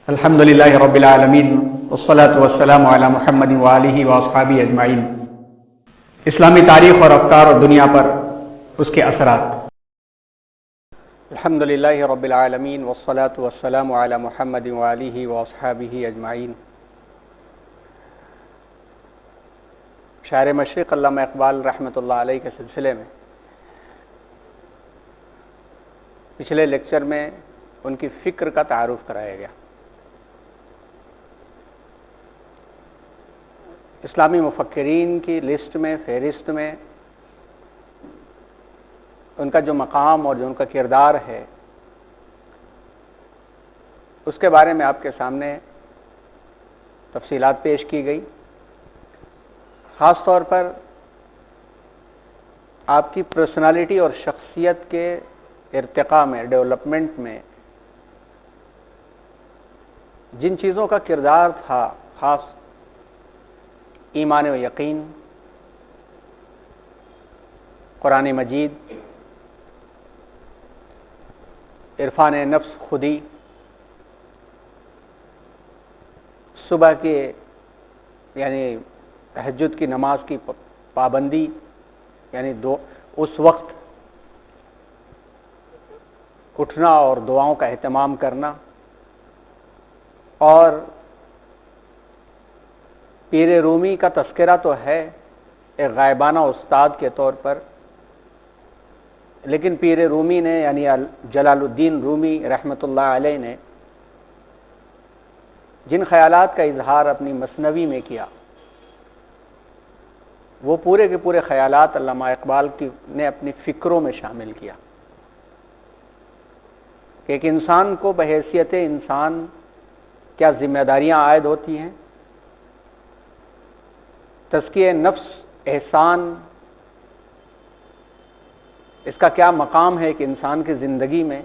الحمدللہ رب العالمین والصلاة والسلام علی محمد وآلہ واصحابہ اجمعین۔ اسلامی تاریخ اور افکار اور دنیا پر اس کے اثرات۔ الحمدللہ رب العالمین والصلاة والسلام علی محمد وآلہ واصحابہ اجمعین۔ شاعر مشرق علامہ اقبال رحمۃ اللہ علیہ کے سلسلے میں پچھلے لیکچر میں ان کی فکر کا تعارف کرایا گیا۔ اسلامی مفکرین کی لسٹ میں، فہرست میں ان کا جو مقام اور جو ان کا کردار ہے، اس کے بارے میں آپ کے سامنے تفصیلات پیش کی گئی۔ خاص طور پر آپ کی پرسنالٹی اور شخصیت کے ارتقاء میں، ڈیولپمنٹ میں جن چیزوں کا کردار تھا، خاص ایمان و یقین، قرآن مجید، عرفان نفس خودی، صبح کے یعنی تہجد کی نماز کی پابندی، یعنی اس وقت اٹھنا اور دعاؤں کا اہتمام کرنا، اور پیر رومی کا تذکرہ تو ہے ایک غائبانہ استاد کے طور پر، لیکن پیر رومی نے یعنی جلال الدین رومی رحمۃ اللہ علیہ نے جن خیالات کا اظہار اپنی مثنوی میں کیا، وہ پورے کے پورے خیالات علامہ اقبال نے اپنی فکروں میں شامل کیا کہ ایک انسان کو بحیثیت انسان کیا ذمہ داریاں عائد ہوتی ہیں، تزکیہ نفس، احسان، اس کا کیا مقام ہے ایک انسان کی زندگی میں،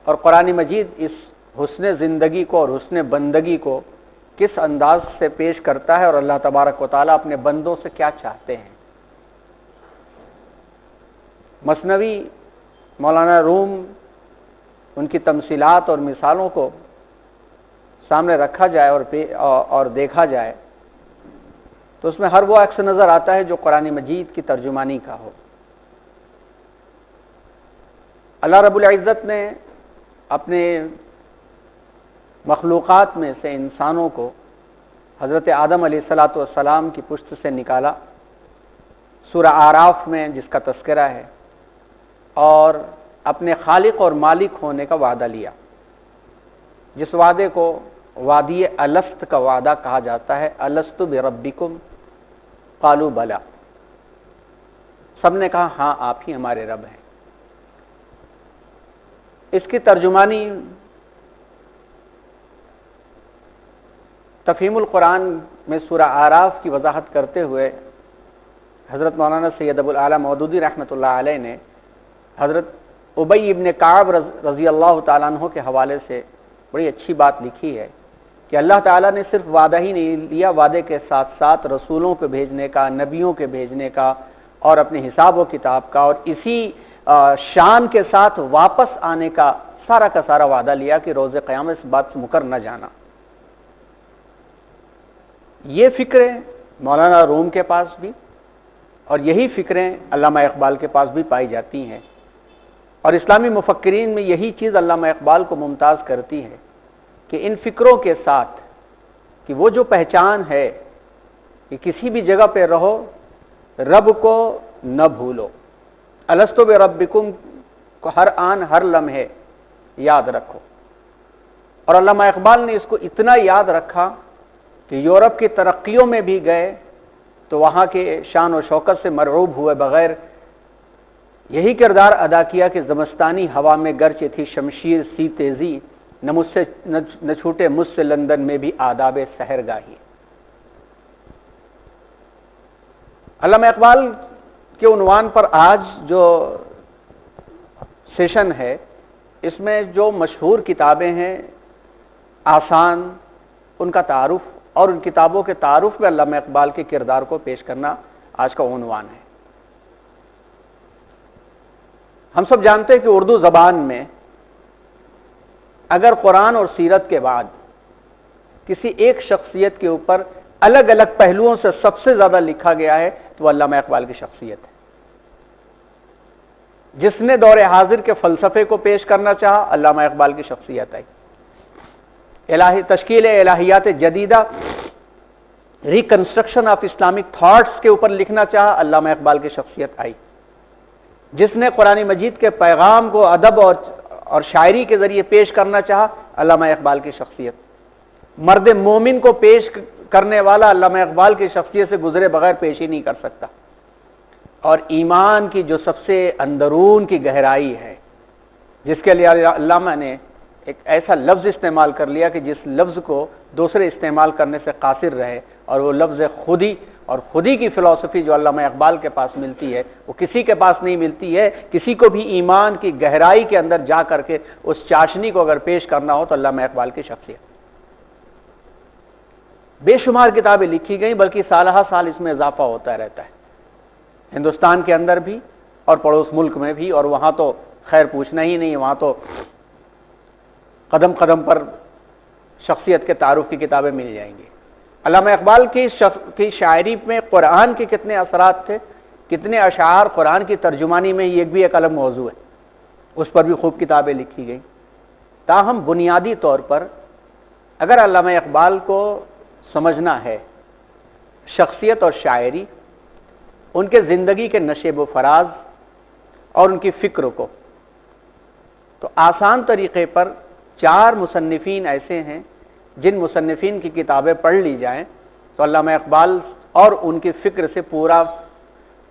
اور قرآن مجید اس حسن زندگی کو اور حسن بندگی کو کس انداز سے پیش کرتا ہے، اور اللہ تبارک و تعالیٰ اپنے بندوں سے کیا چاہتے ہیں۔ مثنوی مولانا روم ان کی تمثیلات اور مثالوں کو سامنے رکھا جائے اور دیکھا جائے تو اس میں ہر وہ عکس نظر آتا ہے جو قرآن مجید کی ترجمانی کا ہو۔ اللہ رب العزت نے اپنے مخلوقات میں سے انسانوں کو حضرت آدم علیہ السلام کی پشت سے نکالا، سورہ اعراف میں جس کا تذکرہ ہے، اور اپنے خالق اور مالک ہونے کا وعدہ لیا، جس وعدے کو وادی الست کا وعدہ کہا جاتا ہے۔ الست بربکم قالوا بلا، سب نے کہا ہاں آپ ہی ہمارے رب ہیں۔ اس کی ترجمانی تفہیم القرآن میں سورہ اعراف کی وضاحت کرتے ہوئے حضرت مولانا سید ابو الاعلیٰ مودودی رحمۃ اللہ علیہ نے حضرت ابی ابن کعب رضی اللہ تعالیٰ عنہ کے حوالے سے بڑی اچھی بات لکھی ہے کہ اللہ تعالیٰ نے صرف وعدہ ہی نہیں لیا، وعدے کے ساتھ ساتھ رسولوں کو بھیجنے کا، نبیوں کے بھیجنے کا، اور اپنے حساب و کتاب کا، اور اسی شان کے ساتھ واپس آنے کا سارا وعدہ لیا کہ روز قیامت اس بات سے مکر نہ جانا۔ یہ فکریں مولانا روم کے پاس بھی، اور یہی فکریں علامہ اقبال کے پاس بھی پائی جاتی ہیں، اور اسلامی مفکرین میں یہی چیز علامہ اقبال کو ممتاز کرتی ہے کہ ان فکروں کے ساتھ کہ وہ جو پہچان ہے کہ کسی بھی جگہ پہ رہو، رب کو نہ بھولو، الست بربکم کو ہر آن ہر لمحے یاد رکھو۔ اور علامہ اقبال نے اس کو اتنا یاد رکھا کہ یورپ کی ترقیوں میں بھی گئے تو وہاں کے شان و شوکت سے مرعوب ہوئے بغیر یہی کردار ادا کیا کہ زمستانی ہوا میں گرچہ تھی شمشیر سی تیزی، نہ چھوٹے مجھ سے لندن میں بھی آداب سحرگاہی۔ علامہ اقبال کے عنوان پر آج جو سیشن ہے، اس میں جو مشہور کتابیں ہیں آسان، ان کا تعارف اور ان کتابوں کے تعارف میں علامہ اقبال کے کردار کو پیش کرنا آج کا عنوان ہے۔ ہم سب جانتے ہیں کہ اردو زبان میں اگر قرآن اور سیرت کے بعد کسی ایک شخصیت کے اوپر الگ الگ پہلوؤں سے سب سے زیادہ لکھا گیا ہے تو وہ علامہ اقبال کی شخصیت ہے. جس نے دور حاضر کے فلسفے کو پیش کرنا چاہا، علامہ اقبال کی شخصیت آئی. تشکیل الہیات جدیدہ، ریکنسٹرکشن آف اسلامک تھاٹس کے اوپر لکھنا چاہا، علامہ اقبال کی شخصیت آئی. جس نے قرآن مجید کے پیغام کو ادب اور شاعری کے ذریعے پیش کرنا چاہا، علامہ اقبال کی شخصیت. مرد مومن کو پیش کرنے والا علامہ اقبال کی شخصیت سے گزرے بغیر پیش ہی نہیں کر سکتا. اور ایمان کی جو سب سے اندرون کی گہرائی ہے، جس کے لیے علامہ نے ایک ایسا لفظ استعمال کر لیا کہ جس لفظ کو دوسرے استعمال کرنے سے قاصر رہے، اور وہ لفظ خودی. اور خودی کی فلسفی جو علامہ اقبال کے پاس ملتی ہے وہ کسی کے پاس نہیں ملتی ہے. کسی کو بھی ایمان کی گہرائی کے اندر جا کر کے اس چاشنی کو اگر پیش کرنا ہو تو علامہ اقبال کی شخصیت. بے شمار کتابیں لکھی گئیں، بلکہ سالہ سال اس میں اضافہ ہوتا رہتا ہے، ہندوستان کے اندر بھی اور پڑوس ملک میں بھی. اور وہاں تو خیر پوچھنا ہی نہیں، وہاں تو قدم قدم پر شخصیت کے تعارف کی کتابیں مل جائیں گی. علامہ اقبال کی شاعری میں قرآن کے کتنے اثرات تھے، کتنے اشعار قرآن کی ترجمانی میں، یہ بھی ایک الگ موضوع ہے، اس پر بھی خوب کتابیں لکھی گئیں. تاہم بنیادی طور پر اگر علامہ اقبال کو سمجھنا ہے، شخصیت اور شاعری، ان کے زندگی کے نشیب و فراز اور ان کی فکر کو، تو آسان طریقے پر 4 مصنفین ایسے ہیں جن مصنفین کی کتابیں پڑھ لی جائیں تو علامہ اقبال اور ان کی فکر سے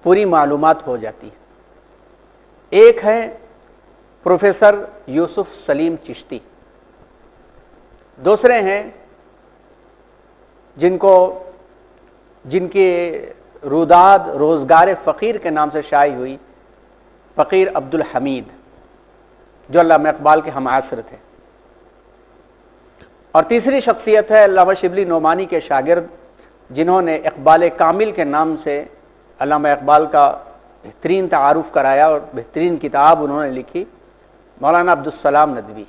پوری معلومات ہو جاتی ہے. ایک ہے پروفیسر یوسف سلیم چشتی، دوسرے ہیں جن کی روداد روزگار فقیر کے نام سے شائع ہوئی، فقیر عبدالحمید، جو علامہ اقبال کے ہم عصر تھے. اور تیسری شخصیت ہے علامہ شبلی نعمانی کے شاگرد، جنہوں نے اقبال کامل کے نام سے علامہ اقبال کا بہترین تعارف کرایا اور بہترین کتاب انہوں نے لکھی، مولانا عبدالسلام ندوی.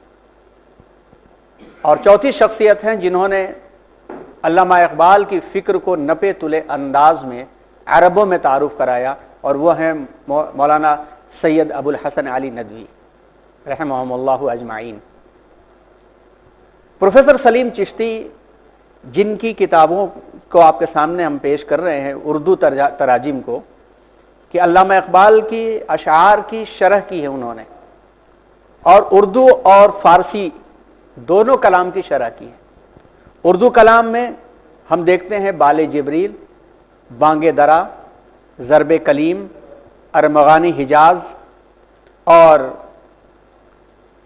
اور چوتھی شخصیت ہیں جنہوں نے علامہ اقبال کی فکر کو نپے تلے انداز میں عربوں میں تعارف کرایا، اور وہ ہیں مولانا سید ابو الحسن علی ندوی رحمہم اللہ اجمعین. پروفیسر سلیم چشتی، جن کی کتابوں کو آپ کے سامنے ہم پیش کر رہے ہیں، اردو تراجم کو، کہ علامہ اقبال کی اشعار کی شرح کی ہے انہوں نے، اور اردو اور فارسی دونوں کلام کی شرح کی ہے. اردو کلام میں ہم دیکھتے ہیں بال جبریل، بانگ درا، ضرب کلیم، ارمغانی حجاز، اور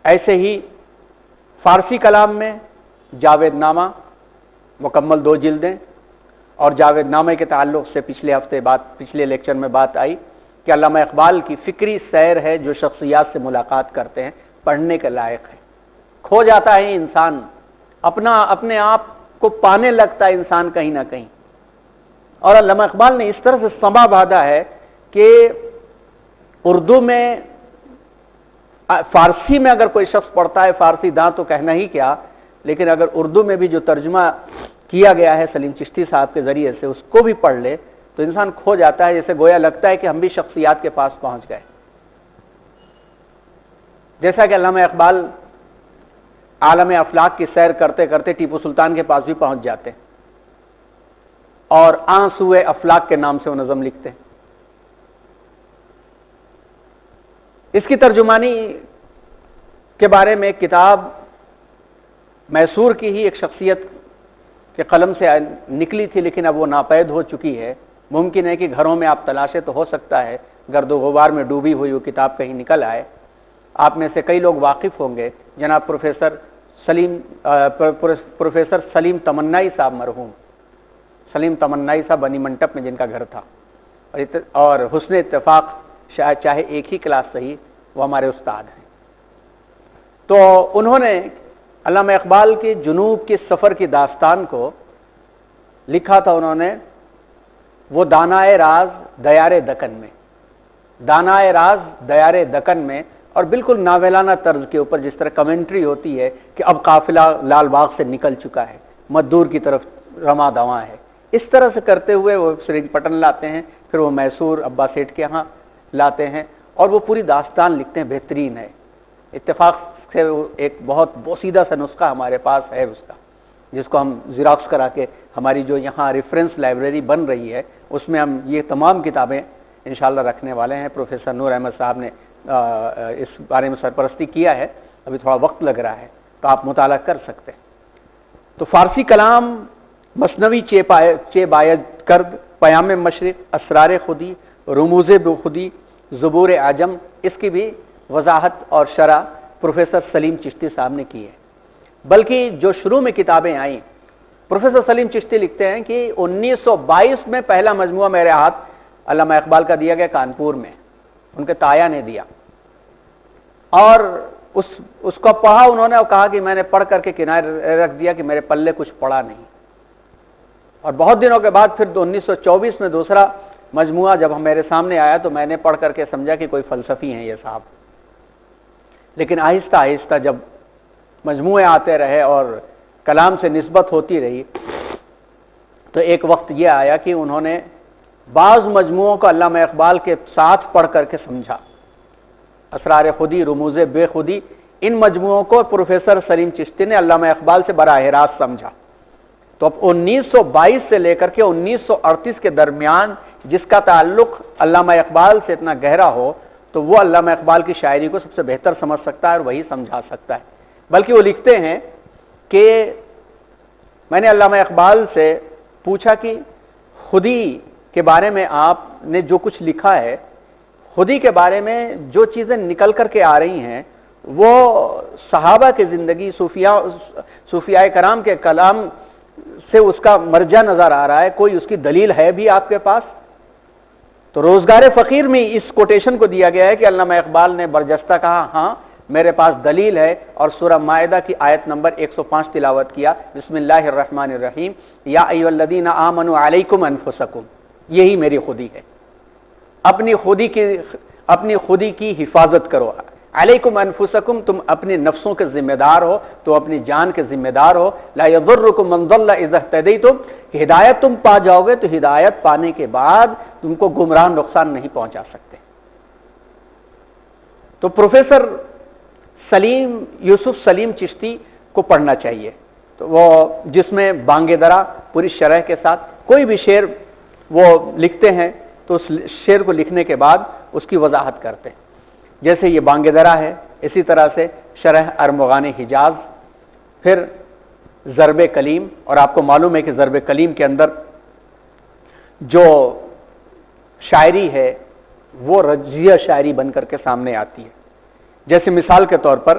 ایسے ہی فارسی کلام میں جاوید نامہ، مکمل 2 جلدیں. اور جاوید نامے کے تعلق سے پچھلے لیکچر میں بات آئی کہ علامہ اقبال کی فکری سیر ہے جو شخصیات سے ملاقات کرتے ہیں، پڑھنے کے لائق ہے. کھو جاتا ہے انسان، اپنے آپ کو پانے لگتا ہے انسان کہیں نہ کہیں. اور علامہ اقبال نے اس طرح سے سما باندھا ہے کہ اردو میں، فارسی میں اگر کوئی شخص پڑھتا ہے، فارسی داں تو کہنا ہی کیا، لیکن اگر اردو میں بھی جو ترجمہ کیا گیا ہے سلیم چشتی صاحب کے ذریعے سے، اس کو بھی پڑھ لے تو انسان کھو جاتا ہے، جیسے گویا لگتا ہے کہ ہم بھی شخصیات کے پاس پہنچ گئے. جیسا کہ علامہ اقبال عالم افلاک کی سیر کرتے کرتے ٹیپو سلطان کے پاس بھی پہنچ جاتے، اور آنسوئے افلاک کے نام سے وہ نظم لکھتے. اس کی ترجمانی کے بارے میں ایک کتاب میسور کی ہی ایک شخصیت کے قلم سے نکلی تھی، لیکن اب وہ ناپید ہو چکی ہے. ممکن ہے کہ گھروں میں آپ تلاشیں تو ہو سکتا ہے گرد و غبار میں ڈوبی ہوئی وہ کتاب کہیں نکل آئے. آپ میں سے کئی لوگ واقف ہوں گے، جناب پروفیسر سلیم تمنائی صاحب، مرحوم سلیم تمنائی صاحب بنی منٹپ میں جن کا گھر تھا، اور حسن اتفاق شاید چاہے ایک ہی کلاس صحیح، وہ ہمارے استاد ہیں. تو انہوں نے علامہ اقبال کے جنوب کے سفر کی داستان کو لکھا تھا. انہوں نے وہ دانائے راز دیار دکن میں اور بالکل ناولانہ طرز کے اوپر جس طرح کمنٹری ہوتی ہے کہ اب قافلہ لال باغ سے نکل چکا ہے، مددور کی طرف رواں دواں ہے، اس طرح سے کرتے ہوئے وہ سریج پٹن لاتے ہیں، پھر وہ میسور ابا سیٹھ کے ہاں لاتے ہیں اور وہ پوری داستان لکھتے ہیں، بہترین ہے۔ اتفاق سے ایک بہت بوسیدہ سا نسخہ ہمارے پاس ہے اس کا، جس کو ہم زیراکس کرا کے ہماری جو یہاں ریفرنس لائبریری بن رہی ہے اس میں ہم یہ تمام کتابیں انشاءاللہ رکھنے والے ہیں۔ پروفیسر نور احمد صاحب نے اس بارے میں سرپرستی کیا ہے، ابھی تھوڑا وقت لگ رہا ہے تو آپ مطالعہ کر سکتے ہیں۔ تو فارسی کلام، مثنوی چے باید کرد، پیام مشرق، اسرار خودی، رموز بخودی، زبور عجم، اس کی بھی وضاحت اور شرح پروفیسر سلیم چشتی صاحب نے کی ہے۔ بلکہ جو شروع میں کتابیں آئیں، پروفیسر سلیم چشتی لکھتے ہیں کہ 1922 میں پہلا مجموعہ میرے ہاتھ علامہ اقبال کا دیا گیا کانپور میں، ان کے تایا نے دیا، اور اس کو پڑھا انہوں نے اور کہا کہ میں نے پڑھ کر کے کنارے رکھ دیا کہ میرے پلے کچھ پڑا نہیں۔ اور بہت دنوں کے بعد پھر 1924 میں دوسرا مجموعہ جب میرے سامنے آیا تو میں نے پڑھ کر کے سمجھا کہ کوئی فلسفی ہیں یہ صاحب۔ لیکن آہستہ آہستہ جب مجموعے آتے رہے اور کلام سے نسبت ہوتی رہی تو ایک وقت یہ آیا کہ انہوں نے بعض مجموعوں کو علامہ اقبال کے ساتھ پڑھ کر کے سمجھا۔ اسرار خودی، رموز بے خودی، ان مجموعوں کو پروفیسر سلیم چشتی نے علامہ اقبال سے براہ راست سمجھا۔ تو اب 1922 سے لے کر کے 1938 کے درمیان جس کا تعلق علامہ اقبال سے اتنا گہرا ہو تو وہ علامہ اقبال کی شاعری کو سب سے بہتر سمجھ سکتا ہے اور وہی سمجھا سکتا ہے۔ بلکہ وہ لکھتے ہیں کہ میں نے علامہ اقبال سے پوچھا کہ خودی کے بارے میں آپ نے جو کچھ لکھا ہے، خودی کے بارے میں جو چیزیں نکل کر کے آ رہی ہیں وہ صحابہ کی زندگی، صوفیاء کرام کے کلام سے اس کا مرجع نظر آ رہا ہے، کوئی اس کی دلیل ہے بھی آپ کے پاس؟ تو روزگار فقیر میں اس کوٹیشن کو دیا گیا ہے کہ علامہ اقبال نے برجستہ کہا ہاں میرے پاس دلیل ہے، اور سورہ مائدہ کی آیت نمبر 105 تلاوت کیا، بسم اللہ الرحمن الرحیم، یا ایھا الذین آمنوا علیکم انفسکم، یہی میری خودی ہے، اپنی خودی کی حفاظت کرو، علیکم انفسکم، تم اپنے نفسوں کے ذمہ دار ہو، تو اپنی جان کے ذمہ دار ہو، لا یضرکم من ضل اذا اہتدیتم، ہدایت تم پا جاؤ گے تو ہدایت پانے کے بعد تم کو گمراہ نقصان نہیں پہنچا سکتے۔ تو پروفیسر یوسف سلیم چشتی کو پڑھنا چاہیے، تو وہ جس میں بانگ درا پوری شرح کے ساتھ کوئی بھی شعر وہ لکھتے ہیں تو اس شعر کو لکھنے کے بعد اس کی وضاحت کرتے ہیں، جیسے یہ بانگ درا ہے، اسی طرح سے شرح ارمغان حجاز، پھر ضرب کلیم، اور آپ کو معلوم ہے کہ ضرب کلیم کے اندر جو شاعری ہے وہ رجزیہ شاعری بن کر کے سامنے آتی ہے۔ جیسے مثال کے طور پر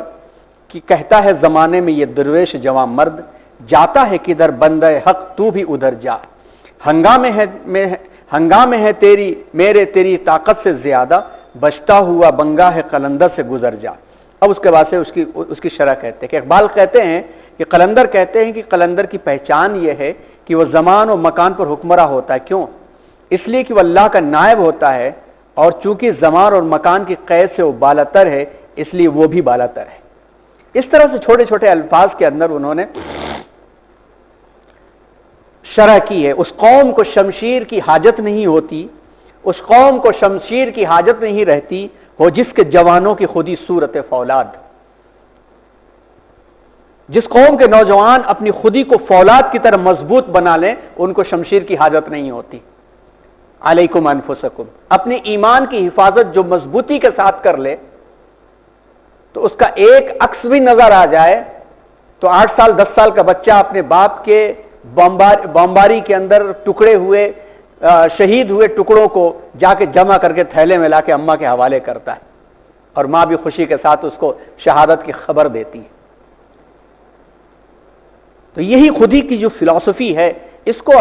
کہ کہتا ہے زمانے میں یہ درویش جواں مرد، جاتا ہے کدھر بندہ حق تو بھی ادھر جا، ہنگامے ہے تیری طاقت سے زیادہ، بچتا ہوا بنگا ہے قلندر سے گزر جا۔ اب اس کے بعد سے اس کی شرح کہتے ہیں کہ اقبال کہتے ہیں کہ قلندر کہتے ہیں کہ قلندر کی پہچان یہ ہے کہ وہ زمان و مکان پر حکمراں ہوتا ہے۔ کیوں؟ اس لیے کہ وہ اللہ کا نائب ہوتا ہے، اور چونکہ زمان اور مکان کی قید سے وہ بالاتر ہے، اس لیے وہ بھی بالاتر ہے۔ اس طرح سے چھوٹے چھوٹے الفاظ کے اندر انہوں نے شرح کی ہے۔ اس قوم کو شمشیر کی حاجت نہیں ہوتی، اس قوم کو شمشیر کی حاجت نہیں رہتی، ہو جس کے جوانوں کی خودی صورت فولاد۔ جس قوم کے نوجوان اپنی خودی کو فولاد کی طرح مضبوط بنا لیں ان کو شمشیر کی حاجت نہیں ہوتی۔ علیکم انفسکم، اپنے ایمان کی حفاظت جو مضبوطی کے ساتھ کر لے تو اس کا ایک عکس بھی نظر آ جائے تو 8 سال 10 سال کا بچہ اپنے باپ کے بمباری کے اندر ٹکڑے ہوئے شہید ہوئے ٹکڑوں کو جا کے جمع کر کے تھیلے میں لا کے اماں کے حوالے کرتا ہے، اور ماں بھی خوشی کے ساتھ اس کو شہادت کی خبر دیتی ہے۔ تو یہی خودی کی جو فلسفی ہے اس کو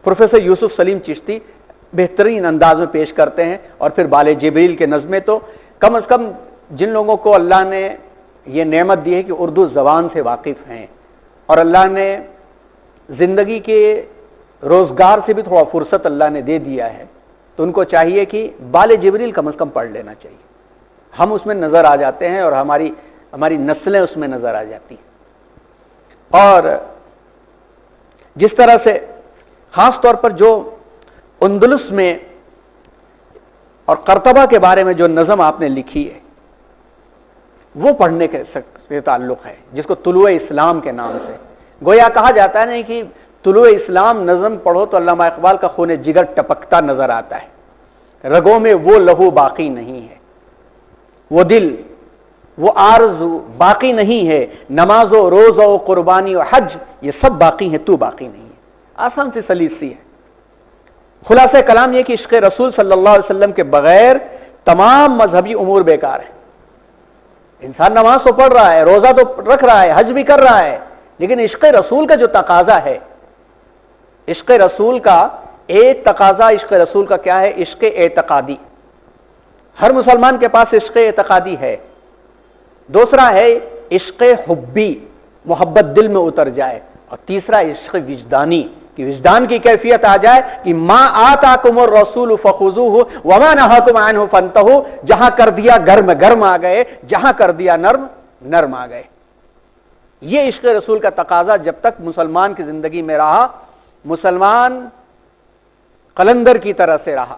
پروفیسر یوسف سلیم چشتی بہترین انداز میں پیش کرتے ہیں، اور پھر بال جبریل کے نظمیں تو کم از کم جن لوگوں کو اللہ نے یہ نعمت دی ہے کہ اردو زبان سے واقف ہیں اور اللہ نے زندگی کے روزگار سے بھی تھوڑا فرصت اللہ نے دے دیا ہے، تو ان کو چاہیے کہ بال جبریل کم از کم پڑھ لینا چاہیے۔ ہم اس میں نظر آ جاتے ہیں اور ہماری نسلیں اس میں نظر آ جاتی ہیں۔ اور جس طرح سے خاص طور پر جو اندلس میں اور قرطبہ کے بارے میں جو نظم آپ نے لکھی ہے وہ پڑھنے کے تعلق ہے، جس کو طلوع اسلام کے نام سے گویا کہا جاتا ہے نہیں کہ طلوع اسلام نظم پڑھو تو علامہ اقبال کا خون جگر ٹپکتا نظر آتا ہے، رگوں میں وہ لہو باقی نہیں ہے، وہ دل وہ آرزو باقی نہیں ہے، نماز و روزہ و قربانی و حج یہ سب باقی ہیں، تو باقی نہیں ہے۔ آسان سی سلیس سی ہے۔ خلاصہ کلام یہ کہ عشق رسول صلی اللہ علیہ وسلم کے بغیر تمام مذہبی امور بیکار ہیں۔ انسان نماز تو پڑھ رہا ہے، روزہ تو رکھ رہا ہے، حج بھی کر رہا ہے، لیکن عشق رسول کا جو تقاضا ہے، عشق رسول کا ایک تقاضا عشق رسول کا کیا ہے؟ عشق اعتقادی۔ ہر مسلمان کے پاس عشق اعتقادی ہے۔ دوسرا ہے عشق حبی، محبت دل میں اتر جائے، اور تیسرا عشق وجدانی، کہ وجدان کی کیفیت آ جائے کہ ما آتاکم الرسول فخذوہ وما نہاکم عنہ فانتہوا، جہاں کر دیا گرم گرم آ گئے، جہاں کر دیا نرم نرم آ گئے۔ یہ عشق رسول کا تقاضا جب تک مسلمان کی زندگی میں رہا، مسلمان قلندر کی طرح سے رہا،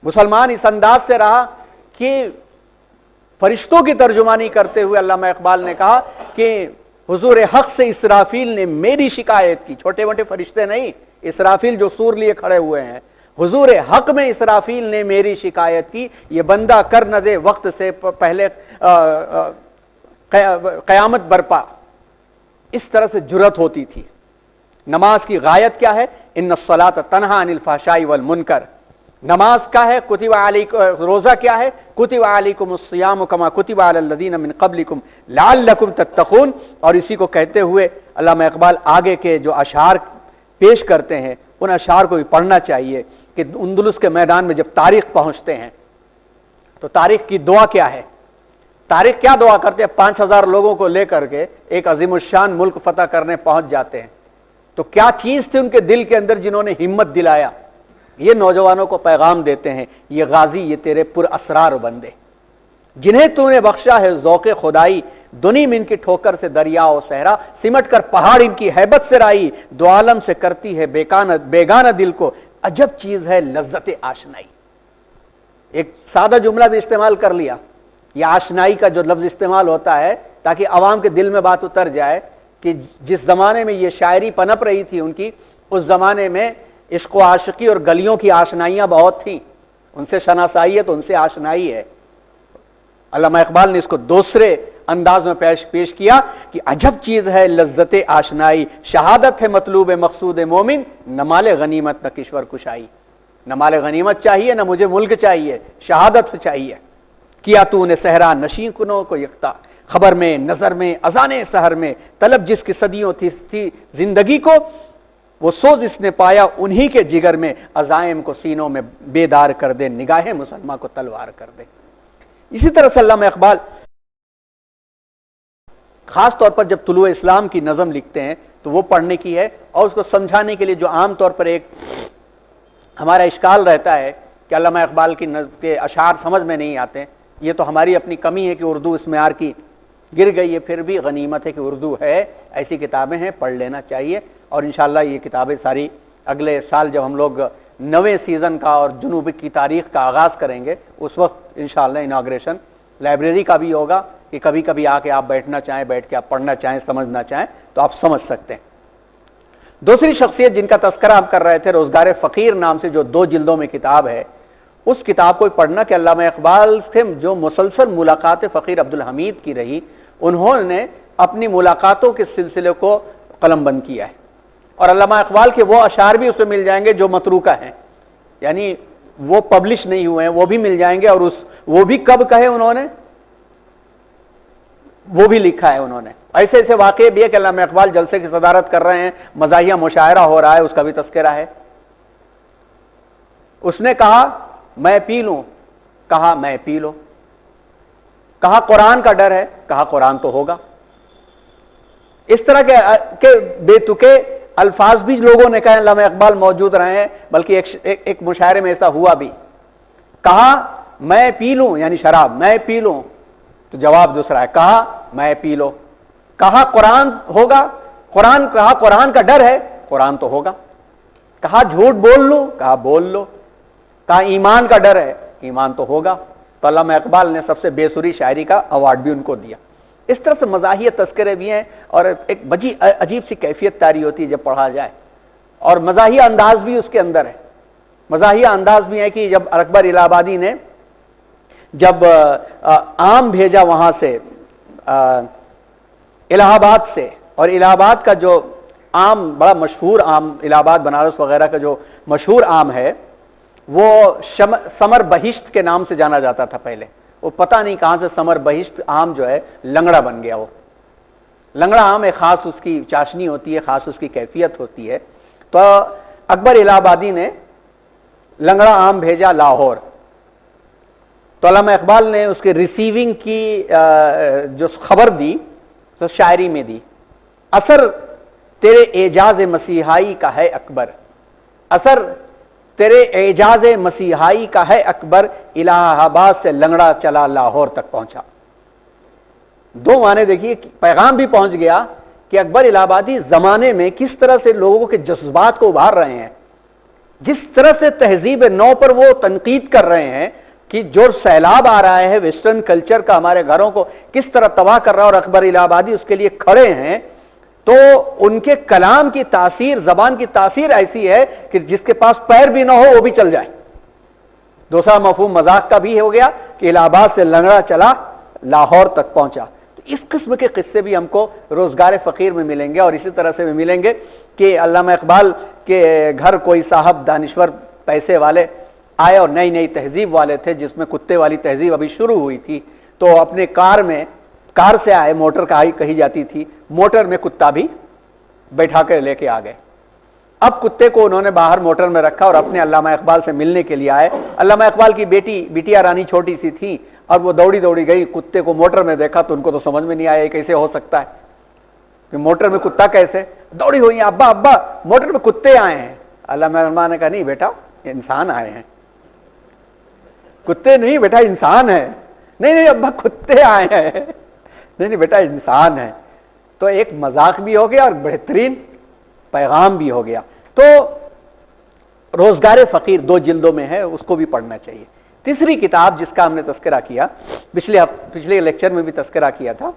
مسلمان اس انداز سے رہا کہ فرشتوں کی ترجمانی کرتے ہوئے علامہ اقبال نے کہا کہ حضور حق سے اسرافیل نے میری شکایت کی، چھوٹے موٹے فرشتے نہیں، اسرافیل جو سور لیے کھڑے ہوئے ہیں، حضور حق میں اسرافیل نے میری شکایت کی، یہ بندہ کر نہ دے وقت سے پہلے قیامت برپا۔ اس طرح سے جرأت ہوتی تھی۔ نماز کی غایت کیا ہے؟ ان الصلاۃ تنہی عن الفحشاء والمنکر، نماز کیا ہے؟ کتب علیکم، روزہ کیا ہے؟ کتب علیکم الصیام کما کتب علی الذین من قبلکم لعلکم تتقون۔ اور اسی کو کہتے ہوئے علامہ اقبال آگے کے جو اشعار پیش کرتے ہیں ان اشعار کو بھی پڑھنا چاہیے کہ اندلس کے میدان میں جب طارق پہنچتے ہیں تو طارق کی دعا کیا ہے؟ طارق کیا دعا کرتے ہیں؟ 5000 لوگوں کو لے کر کے ایک عظیم الشان ملک فتح کرنے پہنچ جاتے ہیں، تو کیا چیز تھی ان کے دل کے اندر جنہوں نے ہمت دلایا؟ یہ نوجوانوں کو پیغام دیتے ہیں، یہ غازی یہ تیرے پر اسرار بندے، جنہیں تو نے بخشا ہے ذوق خدائی، دنیم ان کی ٹھوکر سے دریا و صحرا، سمٹ کر پہاڑ ان کی ہیبت سے رائی، دو عالم سے کرتی ہے بیگانہ دل کو، عجب چیز ہے لذت آشنائی۔ ایک سادہ جملہ بھی استعمال کر لیا، یہ آشنائی کا جو لفظ استعمال ہوتا ہے تاکہ عوام کے دل میں بات اتر جائے کہ جس زمانے میں یہ شاعری پنپ رہی تھی ان کی، اس زمانے میں عشق و عاشقی اور گلیوں کی آشنائیاں بہت تھیں، ان سے شناسائی ہے تو ان سے آشنائی ہے۔ علامہ اقبال نے اس کو دوسرے انداز میں پیش کیا کہ عجب چیز ہے لذت آشنائی، شہادت ہے مطلوب مقصود مومن، نہ مال غنیمت نہ کشور کشائی۔ نہ مال غنیمت چاہیے، نہ مجھے ملک چاہیے، شہادت چاہیے۔ کیا تو نے صحرا نشین کنوں کو یکتا، خبر میں نظر میں اذان سحر میں، طلب جس کی صدیوں تھی زندگی کو، وہ سوز اس نے پایا انہی کے جگر میں، عزائم کو سینوں میں بیدار کر دے، نگاہ مسلمان کو تلوار کر دے۔ اسی طرح سے علامہ اقبال خاص طور پر جب طلوع اسلام کی نظم لکھتے ہیں تو وہ پڑھنے کی ہے، اور اس کو سمجھانے کے لیے جو عام طور پر ایک ہمارا اشکال رہتا ہے کہ علامہ اقبال کے اشعار سمجھ میں نہیں آتے، یہ تو ہماری اپنی کمی ہے کہ اردو اس معیار کی گر گئی ہے، پھر بھی غنیمت ہے کہ اردو ہے، ایسی کتابیں ہیں، پڑھ لینا چاہیے۔ اور انشاءاللہ یہ کتابیں ساری اگلے سال جب ہم لوگ نویں سیزن کا اور جنوب کی تاریخ کا آغاز کریں گے اس وقت انشاءاللہ اناگریشن لائبریری کا بھی ہوگا کہ کبھی کبھی آ کے آپ بیٹھنا چاہیں، بیٹھ کے آپ پڑھنا چاہیں، سمجھنا چاہیں تو آپ سمجھ سکتے ہیں۔ دوسری شخصیت جن کا تذکرہ آپ کر رہے تھے، روزگار فقیر نام سے جو 2 جلدوں میں کتاب ہے، اس کتاب کو پڑھنا کہ علامہ اقبال سے جو مسلسل ملاقات فقیر عبدالحمید کی رہی، انہوں نے اپنی ملاقاتوں کے سلسلے کو قلم بند کیا ہے، اور علامہ اقبال کے وہ اشعار بھی اس میں مل جائیں گے جو متروکہ ہیں، یعنی وہ پبلش نہیں ہوئے ہیں، وہ بھی مل جائیں گے، اور وہ بھی کب کہے انہوں نے، وہ بھی لکھا ہے انہوں نے۔ ایسے ایسے واقعے بھی ہے کہ علامہ اقبال جلسے کی صدارت کر رہے ہیں، مزاحیہ مشاعرہ ہو رہا ہے، اس کا بھی تذکرہ ہے۔ اس نے کہا میں پی لوں، کہا میں پی لو، کہا قرآن کا ڈر ہے، کہا قرآن تو ہوگا۔ اس طرح کے بے تکے الفاظ بھی لوگوں نے کہا، علامہ اقبال موجود رہے ہیں، بلکہ ایک مشاعرے میں ایسا ہوا بھی۔ کہا میں پی لوں یعنی شراب، میں پی لوں، تو جواب دوسرا ہے کہا میں پی لو، کہا قرآن ہوگا، کہا قرآن کا ڈر ہے، قرآن تو ہوگا، کہا جھوٹ بول لوں، کہا بول لو، کہا ایمان کا ڈر ہے، ایمان تو ہوگا۔ تو علامہ اقبال نے سب سے بے سری شاعری کا ایوارڈ بھی ان کو دیا۔ اس طرح سے مزاحیہ تذکرے بھی ہیں، اور ایک عجیب سی کیفیت طاری ہوتی ہے جب پڑھا جائے، اور مزاحیہ انداز بھی اس کے اندر ہے۔ مزاحیہ انداز بھی ہے کہ جب اکبر الہ آبادی نے جب آم بھیجا وہاں سے الہ آباد سے، اور الہ آباد کا جو آم بڑا مشہور آم، الہ آباد بنارس وغیرہ کا جو مشہور آم ہے وہ سمر بہشت کے نام سے جانا جاتا تھا پہلے، وہ پتہ نہیں کہاں سے سمر بہشت آم جو ہے لنگڑا بن گیا۔ وہ لنگڑا آم ایک خاص اس کی چاشنی ہوتی ہے، خاص اس کی کیفیت ہوتی ہے۔ تو اکبر الہ آبادی نے لنگڑا آم بھیجا لاہور، تو علامہ اقبال نے اس کے ریسیونگ کی جو خبر دی تو شاعری میں دی، اثر تیرے اعجاز مسیحائی کا ہے اکبر، اثر تیرے اعجاز مسیحائی کا ہے اکبر، الہ آباد سے لنگڑا چلا لاہور تک پہنچا۔ دو معنی دیکھیے، پیغام بھی پہنچ گیا کہ اکبر الہ آبادی زمانے میں کس طرح سے لوگوں کے جذبات کو ابھار رہے ہیں، جس طرح سے تہذیب نو پر وہ تنقید کر رہے ہیں کہ جو سیلاب آ رہا ہے ویسٹرن کلچر کا ہمارے گھروں کو کس طرح تباہ کر رہا ہے، اور اکبر الہ آبادی اس کے لیے کھڑے ہیں، تو ان کے کلام کی تاثیر، زبان کی تاثیر ایسی ہے کہ جس کے پاس پیر بھی نہ ہو وہ بھی چل جائے۔ دوسرا مفہوم مذاق کا بھی ہو گیا کہ الہ آباد سے لنگڑا چلا لاہور تک پہنچا۔ تو اس قسم کے قصے بھی ہم کو روزگار فقیر میں ملیں گے، اور اسی طرح سے بھی ملیں گے کہ علامہ اقبال کے گھر کوئی صاحب دانشور پیسے والے آئے اور نئی نئی تہذیب والے تھے، جس میں کتے والی تہذیب ابھی شروع ہوئی تھی، تو اپنے کار سے آئے، موٹر کہی جاتی تھی، موٹر میں کتا بھی بیٹھا کر لے کے آ گئے۔ اب کتے کو انہوں نے باہر موٹر میں رکھا اور اپنے علامہ اقبال سے ملنے کے لیے آئے۔ علامہ اقبال کی بیٹیا رانی چھوٹی سی تھی، اور وہ دوڑی گئی، کتے کو موٹر میں دیکھا تو ان کو تو سمجھ میں نہیں آیا یہ کیسے ہو سکتا ہے کہ موٹر میں کتا کیسے، دوڑی ہوئی ہیں، ابا موٹر میں کتے آئے ہیں۔ علامہ اقبال نے کہا نہیں بیٹا، انسان آئے ہیں، کتے نہیں بیٹا، انسان ہے۔ نہیں ابا کتے آئے ہیں، نہیں بیٹا انسان ہے۔ تو ایک مذاق بھی ہو گیا اور بہترین پیغام بھی ہو گیا۔ تو روزگار فقیر 2 جلدوں میں ہے، اس کو بھی پڑھنا چاہیے۔ تیسری کتاب جس کا ہم نے تذکرہ کیا، پچھلے لیکچر میں بھی تذکرہ کیا تھا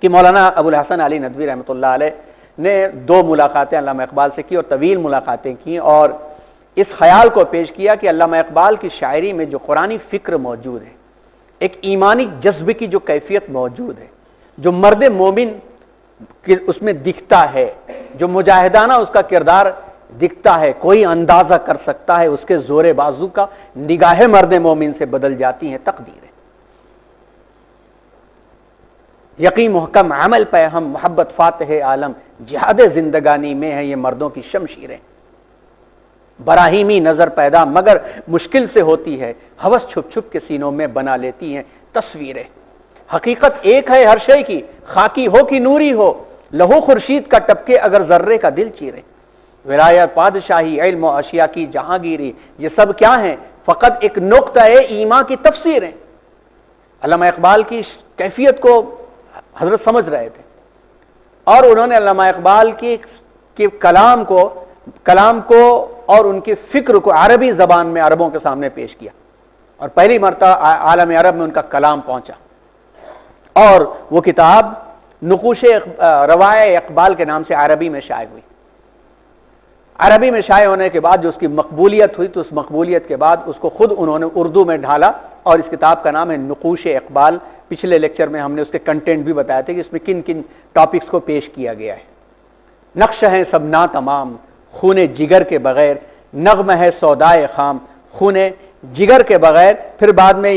کہ مولانا ابو الحسن علی ندوی رحمۃ اللہ علیہ نے 2 ملاقاتیں علامہ اقبال سے کی اور طویل ملاقاتیں کی، اور اس خیال کو پیش کیا کہ علامہ اقبال کی شاعری میں جو قرآنی فکر موجود ہے، ایک ایمانی جذبے کی جو کیفیت موجود ہے، جو مرد مومن اس میں دکھتا ہے، جو مجاہدانہ اس کا کردار دکھتا ہے، کوئی اندازہ کر سکتا ہے اس کے زور بازو کا، نگاہ مرد مومن سے بدل جاتی ہیں تقدیریں۔ یقین محکم عمل پہ ہم، محبت فاتح عالم، جہاد زندگانی میں ہے یہ مردوں کی شمشیریں، براہیمی نظر پیدا مگر مشکل سے ہوتی ہے، ہوس چھپ چھپ کے سینوں میں بنا لیتی ہیں تصویریں۔ حقیقت ایک ہے ہر شے کی، خاکی ہو کہ نوری ہو، لہو خورشید کا ٹپکے اگر ذرے کا دل چیرے، ولایت پادشاہی علم و اشیاء کی جہانگیری، یہ سب کیا ہیں فقط ایک نقطہ ایمان کی تفسیریں۔ علامہ اقبال کی کیفیت کو حضرت سمجھ رہے تھے، اور انہوں نے علامہ اقبال کی کلام کو اور ان کی فکر کو عربی زبان میں عربوں کے سامنے پیش کیا، اور پہلی مرتبہ عالم عرب میں ان کا کلام پہنچا، اور وہ کتاب نقوش روائے اقبال کے نام سے عربی میں شائع ہوئی۔ عربی میں شائع ہونے کے بعد جو اس کی مقبولیت ہوئی، تو اس مقبولیت کے بعد اس کو خود انہوں نے اردو میں ڈھالا، اور اس کتاب کا نام ہے نقوش اقبال۔ پچھلے لیکچر میں ہم نے اس کے کنٹینٹ بھی بتایا تھے کہ اس میں کن کن ٹاپکس کو پیش کیا گیا ہے۔ نقش ہیں سب ناتمام خون جگر کے بغیر، نغم ہے سودائے خام خون جگر کے بغیر۔ پھر بعد میں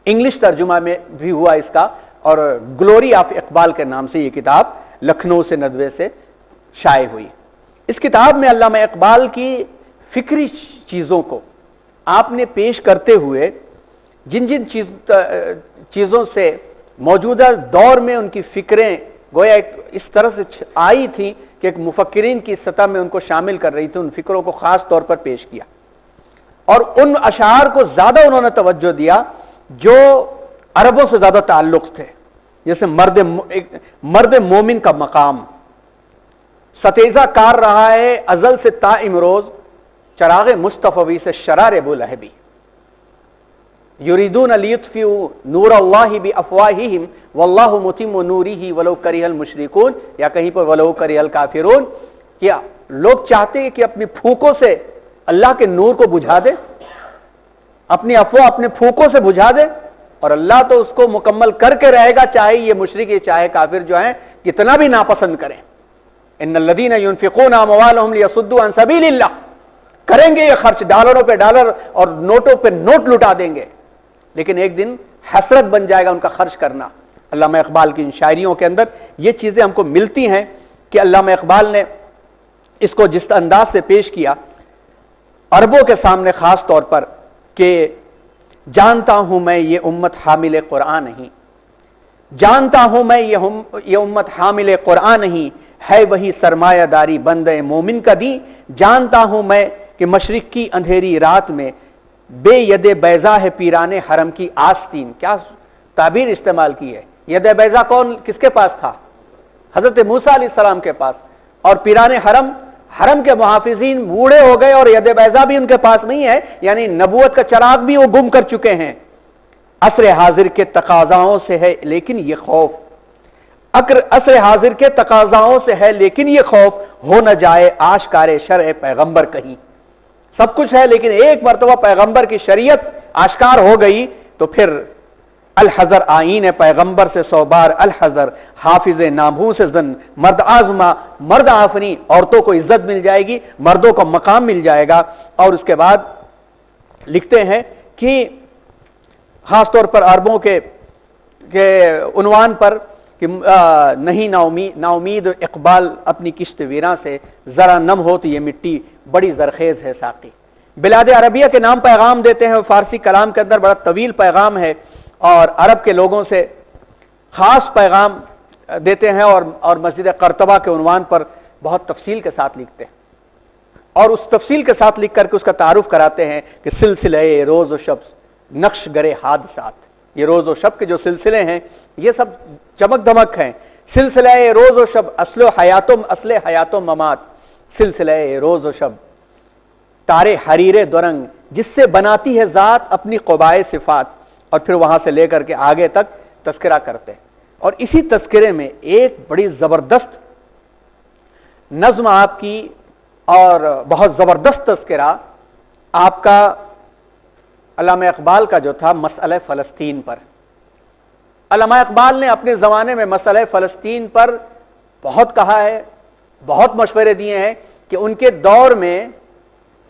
انگلش ترجمہ میں بھی ہوا اس کا، اور گلوری آف اقبال کے نام سے یہ کتاب لکھنؤ سے ندوے سے شائع ہوئی۔ اس کتاب میں علامہ اقبال کی فکری چیزوں کو آپ نے پیش کرتے ہوئے جن چیزوں سے موجودہ دور میں ان کی فکریں گویا اس طرح سے آئی تھیں کہ ایک مفکرین کی سطح میں ان کو شامل کر رہی تھی، ان فکروں کو خاص طور پر پیش کیا۔ اور ان اشعار کو زیادہ انہوں نے توجہ دیا جو عربوں سے زیادہ تعلق تھے، جیسے مرد مومن کا مقام ستیزہ کار رہا ہے ازل سے تا امروز، چراغ مصطفی سے شرار ابولہبی، یریدون لیطفئوا نور اللہ بافواہہم واللہ متم نورہ ولو کرہ المشرکون، یا کہیں پر ولو کرہ الکافرون، کیا لوگ چاہتے ہیں کہ اپنی پھونکوں سے اللہ کے نور کو بجھا دے، اپنی افواہ اپنے پھونکوں سے بجھا دے، اور اللہ تو اس کو مکمل کر کے رہے گا، چاہے یہ مشرک چاہے کافر جو ہیں کتنا بھی ناپسند کریں۔ ان الذین ينفقون اموالهم لیصدوا عن سبیل اللہ، کریں گے یہ خرچ، ڈالروں پہ ڈالر اور نوٹوں پہ نوٹ لٹا دیں گے، لیکن ایک دن حسرت بن جائے گا ان کا خرچ کرنا۔ علامہ اقبال کی ان شاعریوں کے اندر یہ چیزیں ہم کو ملتی ہیں کہ علامہ اقبال نے اس کو جس انداز سے پیش کیا عربوں کے سامنے خاص طور پر کہ جانتا ہوں میں یہ امت حامل قرآن نہیں، جانتا ہوں میں یہ امت حامل قرآن نہیں، ہے وہی سرمایہ داری بندے مومن کا دی، جانتا ہوں میں کہ مشرق کی اندھیری رات میں بے ید بیضا ہے پیران حرم کی آستین۔ کیا تعبیر استعمال کی ہے، ید بیضا کون کس کے پاس تھا؟ حضرت موسیٰ علیہ السلام کے پاس، اور پیران حرم کے محافظین بوڑھے ہو گئے اور ید بیضا بھی ان کے پاس نہیں ہے، یعنی نبوت کا چراغ بھی وہ گم کر چکے ہیں۔ عصر حاضر کے تقاضاؤں سے ہے لیکن یہ خوف، عصر حاضر کے تقاضاؤں سے ہے لیکن یہ خوف، ہو نہ جائے آشکار شرع پیغمبر کہیں۔ سب کچھ ہے لیکن ایک مرتبہ پیغمبر کی شریعت آشکار ہو گئی تو پھر الحذر آئین پیغمبر سے سو بار الحذر، حافظ ناموس زن مرد آزما مرد آفنی، عورتوں کو عزت مل جائے گی، مردوں کو مقام مل جائے گا۔ اور اس کے بعد لکھتے ہیں کہ خاص طور پر عربوں کے عنوان پر کہ نہیں نا امید اقبال اپنی کشت ویراں سے، ذرا نم ہو تو یہ مٹی بڑی زرخیز ہے ساقی۔ بلاد عربیہ کے نام پیغام دیتے ہیں، فارسی کلام کے اندر بڑا طویل پیغام ہے، اور عرب کے لوگوں سے خاص پیغام دیتے ہیں، اور مسجد قرطبہ کے عنوان پر بہت تفصیل کے ساتھ لکھتے ہیں، اور اس تفصیل کے ساتھ لکھ کر کے اس کا تعارف کراتے ہیں کہ سلسلہ روز و شب نقش گرے حادثات، یہ روز و شب کے جو سلسلے ہیں یہ سب چمک دمک ہیں۔ سلسلہ روز و شب اصل حیات و ممات، سلسلہ روز و شب تارے حریر درنگ، جس سے بناتی ہے ذات اپنی قبائے صفات، اور پھر وہاں سے لے کر کے آگے تک تذکرہ کرتے ہیں۔ اور اسی تذکرے میں ایک بڑی زبردست نظم آپ کی، اور بہت زبردست تذکرہ آپ کا علامہ اقبال کا جو تھا مسئلہ فلسطین پر۔ علامہ اقبال نے اپنے زمانے میں مسئلہ فلسطین پر بہت کہا ہے، بہت مشورے دیے ہیں کہ ان کے دور میں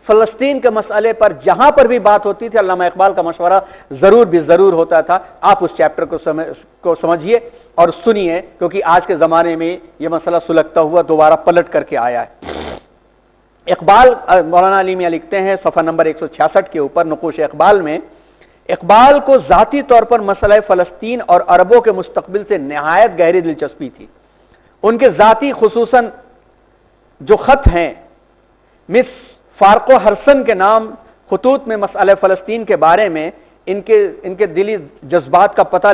فلسطین کے مسئلے پر جہاں پر بھی بات ہوتی تھی علامہ اقبال کا مشورہ ضرور ہوتا تھا۔ آپ اس چیپٹر کو سمجھیے اور سنیے، کیونکہ آج کے زمانے میں یہ مسئلہ سلگتا ہوا دوبارہ پلٹ کر کے آیا ہے۔ اقبال مولانا علی میاں لکھتے ہیں صفحہ نمبر 166 کے اوپر نقوش اقبال میں، اقبال کو ذاتی طور پر مسئلہ فلسطین اور عربوں کے مستقبل سے نہایت گہری دلچسپی تھی۔ ان کے ذاتی خصوصاً جو خط ہیں مس فارق و ہرسن کے نام خطوط میں مسئلہ فلسطین کے بارے میں ان کے دلی جذبات کا پتہ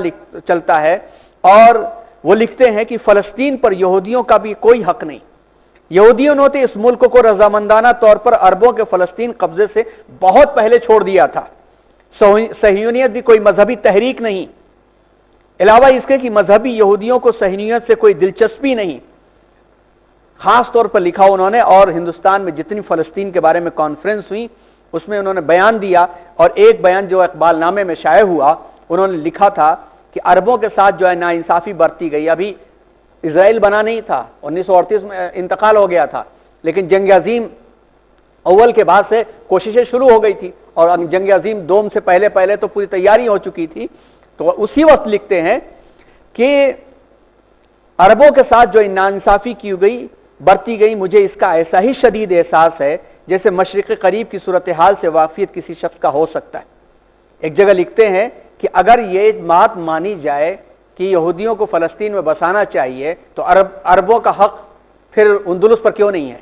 چلتا ہے، اور وہ لکھتے ہیں کہ فلسطین پر یہودیوں کا بھی کوئی حق نہیں، یہودیوں نے اس ملک کو رضامندانہ طور پر عربوں کے فلسطین قبضے سے بہت پہلے چھوڑ دیا تھا۔ صہیونیت بھی کوئی مذہبی تحریک نہیں، علاوہ اس کے کہ مذہبی یہودیوں کو صہیونیت سے کوئی دلچسپی نہیں۔ خاص طور پر لکھا انہوں نے، اور ہندوستان میں جتنی فلسطین کے بارے میں کانفرنس ہوئی اس میں انہوں نے بیان دیا، اور ایک بیان جو اقبال نامے میں شائع ہوا انہوں نے لکھا تھا کہ عربوں کے ساتھ جو ہے ناانصافی برتی گئی۔ ابھی اسرائیل بنا نہیں تھا، 1938 میں انتقال ہو گیا تھا، لیکن جنگ عظیم اول کے بعد سے کوششیں شروع ہو گئی تھی، اور جنگ عظیم دوم سے پہلے تو پوری تیاری ہو چکی تھی۔ تو اسی وقت لکھتے ہیں کہ عربوں کے ساتھ جو ناانصافی کی گئی برتی گئی، مجھے اس کا ایسا ہی شدید احساس ہے جیسے مشرق قریب کی صورتحال سے واقفیت کسی شخص کا ہو سکتا ہے۔ ایک جگہ لکھتے ہیں کہ اگر یہ بات مانی جائے کہ یہودیوں کو فلسطین میں بسانا چاہیے تو عربوں کا حق پھر اندلس پر کیوں نہیں ہے؟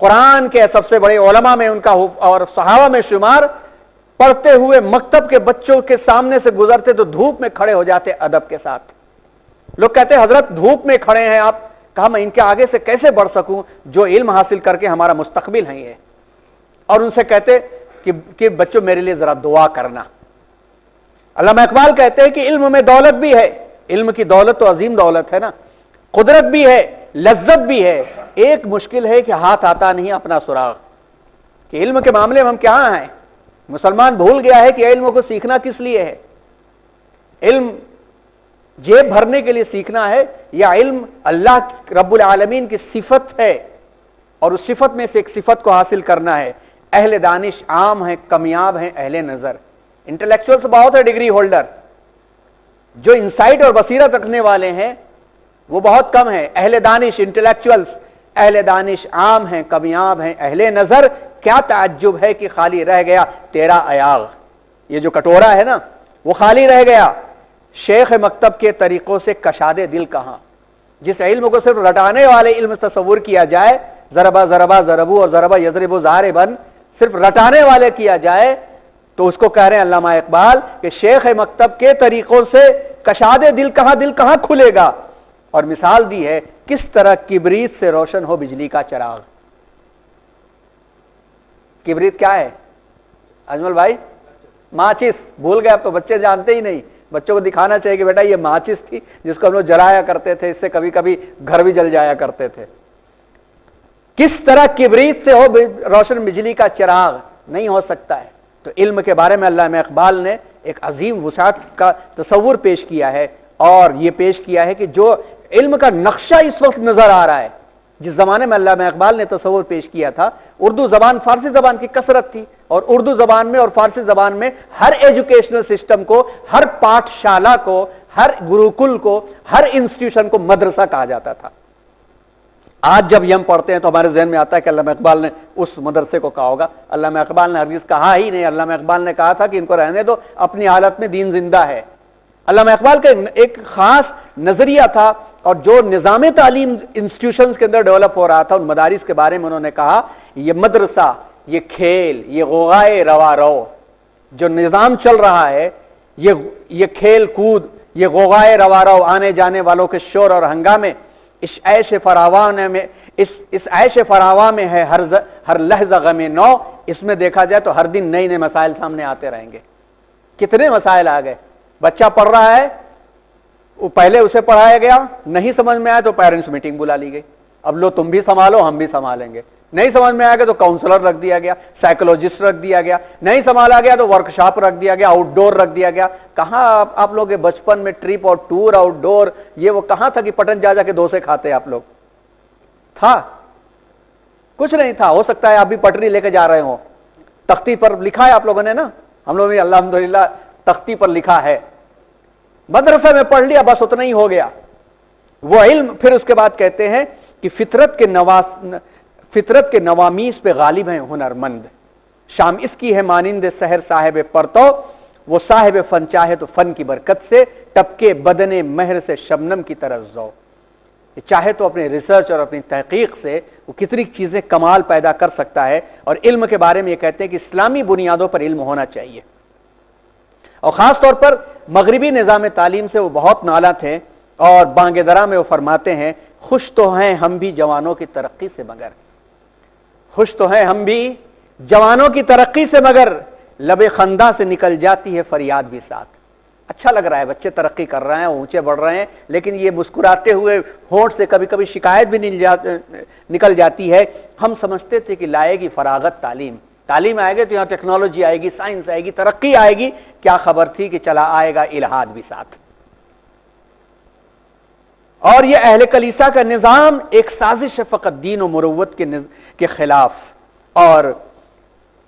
قرآن کے سب سے بڑے علماء میں ان کا اور صحابہ میں شمار، پڑھتے ہوئے مکتب کے بچوں کے سامنے سے گزرتے تو دھوپ میں کھڑے ہو جاتے ادب کے ساتھ. لوگ کہتے حضرت دھوپ میں کھڑے ہیں آپ. کہا میں ان کے آگے سے کیسے بڑھ سکوں جو علم حاصل کر کے ہمارا مستقبل ہے یہ. اور ان سے کہتے کہ بچوں میرے لیے ذرا دعا کرنا. علامہ اقبال کہتے ہیں کہ علم میں دولت بھی ہے، علم کی دولت تو عظیم دولت ہے نا، قدرت بھی ہے، لذت بھی ہے، ایک مشکل ہے کہ ہاتھ آتا نہیں اپنا سراغ. کہ علم کے معاملے میں ہم کیا ہیں؟ مسلمان بھول گیا ہے کہ علم کو سیکھنا کس لیے ہے. علم جیب بھرنے کے لیے سیکھنا ہے یا علم اللہ رب العالمین کی صفت ہے اور اس صفت میں سے ایک صفت کو حاصل کرنا ہے. اہل دانش عام ہیں، کمیاب ہیں اہل نظر. انٹلیکچوئلس بہت ہے ڈگری ہولڈر، جو انسائٹ اور بصیرت رکھنے والے ہیں وہ بہت کم ہیں. اہل دانش انٹلیکچوئلس، اہل دانش عام ہیں، کمیاب ہیں اہل نظر. کیا تعجب ہے کہ خالی رہ گیا تیرا ایاغ. یہ جو کٹورا ہے نا وہ خالی رہ گیا. شیخ مکتب کے طریقوں سے کشادے دل کہاں. جس علم کو صرف رٹانے والے علم تصور کیا جائے، ضربا ضربا ضربو اور ضربا یضرب ضاربن، صرف رٹانے والے کیا جائے، تو اس کو کہہ رہے ہیں علامہ اقبال کہ شیخ مکتب کے طریقوں سے کشادے دل کہاں کھلے گا. اور مثال دی ہے کس طرح کبریت سے روشن ہو بجلی کا چراغ. کبریت کیا ہے اجمل بھائی؟ ماچس. بھول گئے اب تو بچے جانتے ہی نہیں. بچوں کو دکھانا چاہیے کہ بیٹا یہ ماچس تھی جس کو ہم لوگ جلایا کرتے تھے، اس سے کبھی کبھی گھر بھی جل جایا کرتے تھے. کس طرح کبریت سے ہو روشن بجلی کا چراغ، نہیں ہو سکتا ہے. تو علم کے بارے میں علامہ اقبال نے ایک عظیم وسعت کا تصور پیش کیا ہے، اور یہ پیش کیا ہے کہ جو علم کا نقشہ اس وقت نظر آ رہا ہے، جس زمانے میں علامہ اقبال نے تصور پیش کیا تھا، اردو زبان فارسی زبان کی کثرت تھی، اور اردو زبان میں اور فارسی زبان میں ہر ایجوکیشنل سسٹم کو، ہر پاٹھ شالہ کو، ہر گروکل کو، ہر انسٹیٹیوشن کو مدرسہ کہا جاتا تھا. آج جب یہ ہم پڑھتے ہیں تو ہمارے ذہن میں آتا ہے کہ علامہ اقبال نے اس مدرسے کو کہا ہوگا. علامہ اقبال نے ہرگز کہا ہی نہیں. علامہ اقبال نے کہا تھا کہ ان کو رہنے دو، اپنی حالت میں دین زندہ ہے. علامہ اقبال کا ایک خاص نظریہ تھا، اور جو نظام تعلیم انسٹیٹیوشنز کے اندر ڈیولپ ہو رہا تھا، ان مدارس کے بارے میں انہوں نے کہا یہ مدرسہ، یہ کھیل، یہ غوغائے روا رو، جو نظام چل رہا ہے، یہ کھیل کود، یہ غوغائے روا رو، آنے جانے والوں کے شور اور ہنگامے، اس عیش فراوان میں اس عیش فراواں میں ہے ہر لحظہ غم نو. اس میں دیکھا جائے تو ہر دن نئے نئے مسائل سامنے آتے رہیں گے. کتنے مسائل آ گئے. بچہ پڑھ رہا ہے، وہ پہلے اسے پڑھایا گیا، نہیں سمجھ میں آیا تو پیرنٹس میٹنگ بلا لی گئی. اب لو تم بھی سنبھالو، ہم بھی سنبھالیں گے. نہیں سمجھ میں آیا گیا تو کاؤنسلر رکھ دیا گیا، سائیکولوجسٹ رکھ دیا گیا. نہیں سنبھالا گیا تو ورک شاپ رکھ دیا گیا، آؤٹ ڈور رکھ دیا گیا. کہاں آپ لوگ بچپن میں ٹرپ اور ٹور آؤٹ ڈور یہ وہ کہاں تھا کہ پٹن جا کے ڈوسے کھاتے آپ لوگ؟ تھا کچھ نہیں تھا. ہو سکتا ہے آپ بھی پٹری لے کے جا رہے ہوں. تختی پر لکھا ہے آپ لوگوں نے نا، ہم لوگوں نے الحمدللہ تختی پر لکھا ہے. مدرسے میں پڑھ لیا بس اتنا ہی ہو گیا وہ علم. پھر اس کے بعد کہتے ہیں کہ فطرت کے نوامیس پہ غالب ہیں ہنرمند. شام اس کی ہے مانند سحر صاحب پرتو، وہ صاحب فن چاہے تو فن کی برکت سے ٹپکے بدن مہر سے شبنم کی طرح ذو. چاہے تو اپنے ریسرچ اور اپنی تحقیق سے وہ کتنی چیزیں کمال پیدا کر سکتا ہے. اور علم کے بارے میں یہ کہتے ہیں کہ اسلامی بنیادوں پر علم ہونا چاہیے. اور خاص طور پر مغربی نظام تعلیم سے وہ بہت نالا تھے، اور بانگ درا میں وہ فرماتے ہیں خوش تو ہیں ہم بھی جوانوں کی ترقی سے مگر، خوش تو ہیں ہم بھی جوانوں کی ترقی سے مگر، لب خندہ سے نکل جاتی ہے فریاد بھی ساتھ. اچھا لگ رہا ہے بچے ترقی کر رہے ہیں، اونچے بڑھ رہے ہیں، لیکن یہ مسکراتے ہوئے ہونٹ سے کبھی کبھی شکایت بھی نکل جاتی ہے. ہم سمجھتے تھے کہ لائے گی فراغت تعلیم آئے گی تو یہاں ٹیکنالوجی آئے گی، سائنس آئے گی، ترقی آئے گی. کیا خبر تھی کہ چلا آئے گا الہاد بھی ساتھ. اور یہ اہل کلیسا کا نظام ایک سازش ہے فقط دین و مروت کے خلاف، اور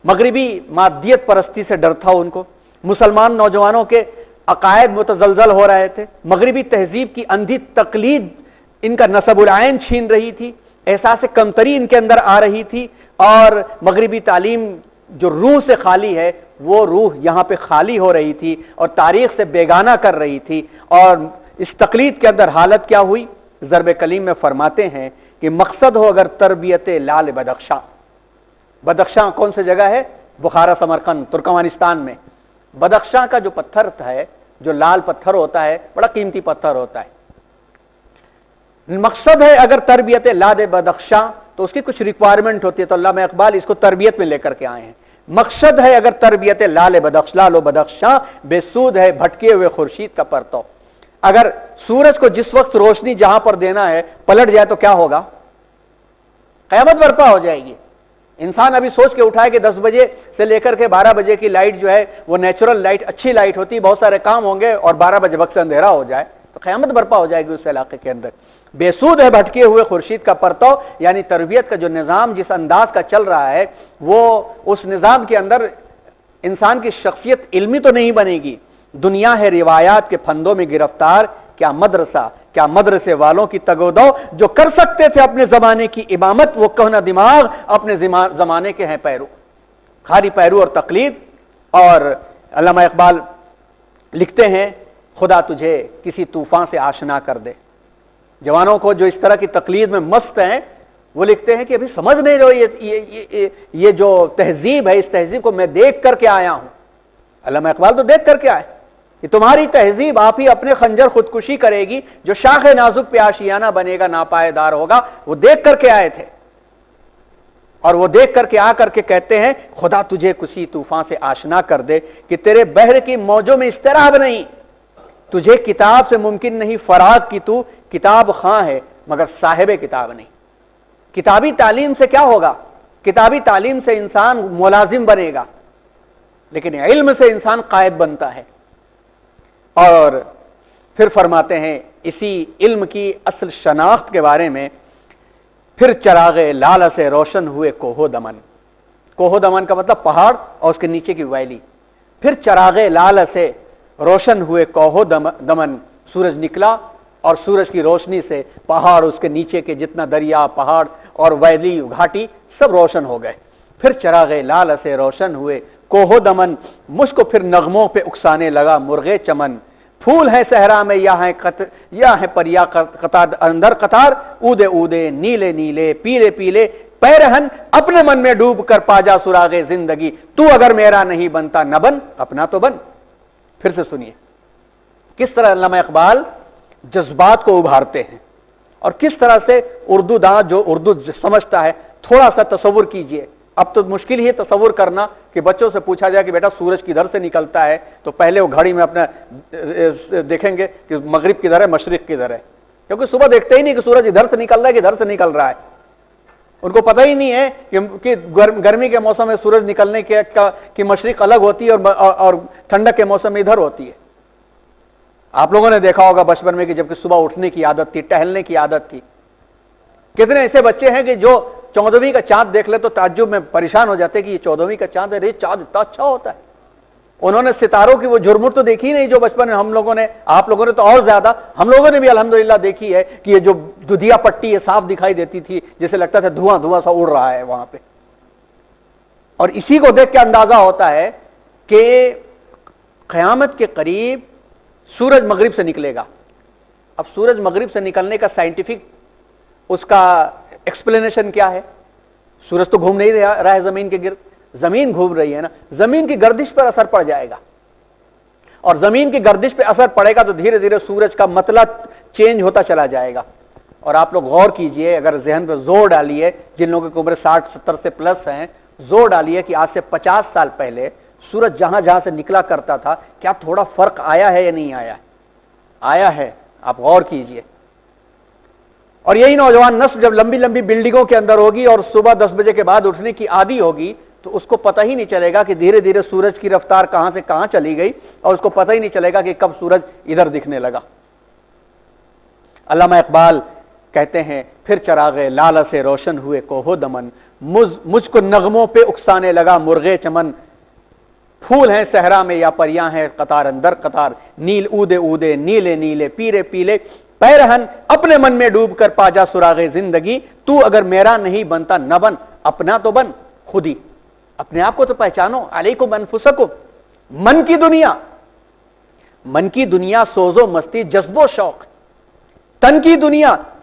مغربی مادیت پرستی سے ڈر تھا ان کو. مسلمان نوجوانوں کے عقائد متزلزل ہو رہے تھے. مغربی تہذیب کی اندھی تقلید ان کا نصب العین چھین رہی تھی. احساس کمتری ان کے اندر آ رہی تھی، اور مغربی تعلیم جو روح سے خالی ہے وہ روح یہاں پہ خالی ہو رہی تھی اور تاریخ سے بیگانہ کر رہی تھی. اور اس تقلید کے اندر حالت کیا ہوئی؟ ضرب کلیم میں فرماتے ہیں کہ مقصد ہو اگر تربیت لال بدخشاں. بدخشاں کون سی جگہ ہے؟ بخارا سمرقند ترکمانستان میں. بدخشاں کا جو پتھر ہے، جو لال پتھر ہوتا ہے، بڑا قیمتی پتھر ہوتا ہے. مقصد ہے اگر تربیت لال بدخشاں تو اس کی کچھ ریکوائرمنٹ ہوتی ہے، تو علامہ اقبال اس کو تربیت میں لے کر کے آئے ہیں. مقصد ہے اگر تربیت لال و بدخشاں، بے سود ہے بھٹکے ہوئے خورشید کا پرتو. اگر سورج کو جس وقت روشنی جہاں پر دینا ہے پلٹ جائے تو کیا ہوگا؟ قیامت برپا ہو جائے گی. انسان ابھی سوچ کے اٹھائے کہ 10 بجے سے لے کر کے 12 بجے کی لائٹ جو ہے وہ نیچرل لائٹ، اچھی لائٹ ہوتی ہے، بہت سارے کام ہوں گے، اور 12 بجے وقت اندھیرا ہو جائے تو قیامت برپا ہو جائے گی اس علاقے کے اندر. بے سود ہے بھٹکے ہوئے خورشید کا پرتو، یعنی تربیت کا جو نظام جس انداز کا چل رہا ہے، وہ اس نظام کے اندر انسان کی شخصیت علمی تو نہیں بنے گی. دنیا ہے روایات کے پھندوں میں گرفتار، کیا مدرسہ، کیا مدرسے والوں کی تگودو، جو کر سکتے تھے اپنے زمانے کی امامت، وہ کہنا دماغ اپنے زمانے کے ہیں پیرو. خالی پیرو اور تقلید. اور علامہ اقبال لکھتے ہیں خدا تجھے کسی طوفان سے آشنا کر دے. جوانوں کو جو اس طرح کی تقلید میں مست ہیں، وہ لکھتے ہیں کہ ابھی سمجھ نہیں رہے یہ جو تہذیب ہے، اس تہذیب کو میں دیکھ کر کے آیا ہوں. علامہ اقبال تو دیکھ کر کے آئے کہ تمہاری تہذیب آپ ہی اپنے خنجر خودکشی کرے گی، جو شاخ نازک پہ آشیانہ بنے گا ناپائیدار ہوگا. وہ دیکھ کر کے آئے تھے، اور وہ دیکھ کر کے آ کر کے کہتے ہیں خدا تجھے کسی طوفان سے آشنا کر دے کہ تیرے بحر کی موجوں میں اضطراب نہیں. تجھے کتاب سے ممکن نہیں فراغ کی، تو کتاب خواں ہے مگر صاحب کتاب نہیں. کتابی تعلیم سے کیا ہوگا؟ کتابی تعلیم سے انسان ملازم بنے گا، لیکن علم سے انسان قائد بنتا ہے. اور پھر فرماتے ہیں اسی علم کی اصل شناخت کے بارے میں، پھر چراغ لال سے روشن ہوئے کوہ دمن. کوہ دمن کا مطلب پہاڑ اور اس کے نیچے کی ویلی. پھر چراغ لال سے روشن ہوئے کوہ دمن، سورج نکلا اور سورج کی روشنی سے پہاڑ، اس کے نیچے کے جتنا دریا، پہاڑ اور ویلی گھاٹی سب روشن ہو گئے. پھر چراغ لال سے روشن ہوئے کوہ دمن، مجھ کو پھر نغموں پہ اکسانے لگا مرغے چمن. پھول ہیں صحرا میں یا ہے پریا قطار اندر قطار، اودے اودے نیلے نیلے پیلے پیلے پیرہن اپنے من میں ڈوب کر پاجا سراغ زندگی. تو اگر میرا نہیں بنتا نہ بن، اپنا تو بن. پھر سے سنیے کس طرح علامہ اقبال جذبات کو ابھارتے ہیں، اور کس طرح سے اردو داں جو اردو سمجھتا ہے. تھوڑا سا تصور کیجئے. اب تو مشکل ہی ہے تصور کرنا کہ بچوں سے پوچھا جائے کہ بیٹا سورج کدھر سے نکلتا ہے، تو پہلے وہ گھڑی میں اپنا دیکھیں گے کہ مغرب کدھر ہے، مشرق کدھر ہے، کیونکہ صبح دیکھتے ہی نہیں کہ سورج ادھر سے نکل رہا ہے کہ ادھر سے نکل رہا ہے. ان کو پتہ ہی نہیں ہے کہ گرمی کے موسم میں سورج نکلنے کی مشرق الگ ہوتی ہے اور ٹھنڈک کے موسم میں ادھر ہوتی ہے. آپ لوگوں نے دیکھا ہوگا بچپن میں کہ جب کہ صبح اٹھنے کی عادت تھی، ٹہلنے کی عادت تھی. کتنے ایسے بچے ہیں کہ جو 14ویں کا چاند دیکھ لے تو تعجب میں پریشان ہو جاتے کہ یہ 14ویں کا چاند ہے، یہ چاند اتنا اچھا ہوتا ہے. انہوں نے ستاروں کی وہ جھرمٹ تو دیکھی نہیں جو بچپن میں ہم لوگوں نے، آپ لوگوں نے تو اور زیادہ، ہم لوگوں نے بھی الحمدللہ دیکھی ہے کہ یہ جو دودھیا پٹی ہے صاف دکھائی دیتی تھی، جیسے لگتا تھا دھواں دھواں سا اڑ رہا ہے وہاں پہ. اور اسی کو دیکھ کے اندازہ ہوتا ہے کہ قیامت کے قریب سورج مغرب سے نکلے گا. اب سورج مغرب سے نکلنے کا سائنٹیفک اس کا ایکسپلینیشن کیا ہے؟ سورج تو گھوم نہیں رہا ہے زمین کے گرد، زمین گھوم رہی ہے نا. زمین کی گردش پر اثر پڑ جائے گا، اور زمین کی گردش پہ اثر پڑے گا تو دھیرے دھیرے سورج کا مطلع چینج ہوتا چلا جائے گا. اور آپ لوگ غور کیجئے، اگر ذہن پہ زور ڈالیے، جن لوگوں کی عمر 60-70 سے پلس ہیں، زور ڈالیے کہ آج سے 50 سال پہلے سورج جہاں جہاں سے نکلا کرتا تھا، کیا تھوڑا فرق آیا ہے یا نہیں آیا؟ آیا ہے. آپ غور کیجئے. اور یہی نوجوان نسل جب لمبی لمبی بلڈنگوں کے اندر ہوگی اور صبح 10 بجے کے بعد اٹھنے کی عادی ہوگی، تو اس کو پتہ ہی نہیں چلے گا کہ دھیرے دھیرے سورج کی رفتار کہاں سے کہاں چلی گئی، اور اس کو پتہ ہی نہیں چلے گا کہ کب سورج ادھر دکھنے لگا. علامہ اقبال کہتے ہیں پھر چراغ لال سے روشن ہوئے کوہ دمن، مجھ کو نغموں پہ اکسانے لگا مرغے چمن. پھول ہیں صحرا میں یا پریاں ہیں قطار اندر قطار، نیل اودے اودے نیلے نیلے پیلے پیلے پیرہن اپنے من میں ڈوب کر پاجا سراغ زندگی. تو اگر میرا نہیں بنتا نہ بن، اپنا تو بن خود ہی. اپنے آپ کو تو پہچانو. علیکم انفسکم. من کی دنیا سوز و مستی جذب و شوق. تن کی دنیا